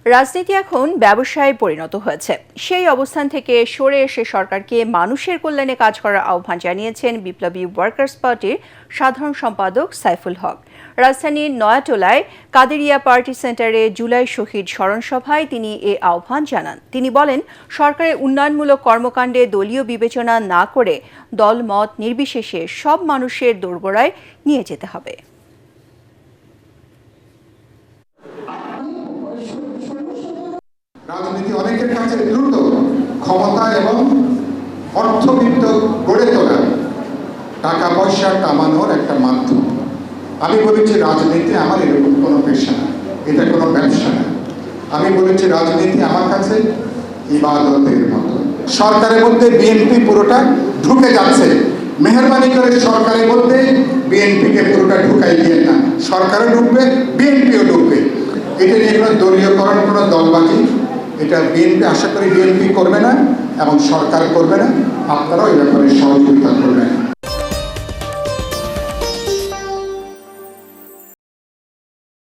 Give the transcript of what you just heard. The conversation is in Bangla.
রাজনীতি এখন ব্যবসায় পরিণত হয়েছে। সেই অবস্থান থেকে সরে এসে সরকারকে মানুষের কল্যাণে কাজ করার আহ্বান জানিয়েছেন বিপ্লবী ওয়ার্কার্স পার্টির সাধারণ সম্পাদক সাইফুল হক। রাজধানীর নয়াটোলায় কাদেরিয়া পার্টি সেন্টারে জুলাই শহীদ স্মরণ সভায় তিনি এ আহ্বান জানান। তিনি বলেন, সরকারের উন্নয়নমূলক কর্মকাণ্ডে দলীয় বিবেচনা না করে দলমত নির্বিশেষে সব মানুষের দোরগোড়ায় নিয়ে যেতে হবে। রাজনীতি অনেকের কাছে দ্রুত ক্ষমতা এবং অর্থবিত্ত গড়ে তোলা, টাকা পয়সা কামানোর একটা মাধ্যম। আমি বলেছি রাজনীতি আমার এরকম কোনো পেশা না, এটা কোনো ব্যবসা না। আমি বলেছি রাজনীতি আমার কাছে ইবাদতের মতো। সরকারের মধ্যে বিএনপি পুরোটা ঢুকে যাচ্ছে। মেহরবানি করে সরকারের মধ্যে বিএনপিকে পুরোটা ঢুকাই দিয়ে না। সরকারও ঢুকবে, বিএনপিও ঢুকবে। এটা নিয়ে কোনো দলীয়করণ, কোনো দলবাজি, এটা বিএনপি আশা করি বিএনপি করবে না এবং সরকার করবে না। আপনারাও এই ব্যাপারে সহযোগিতা করবেন।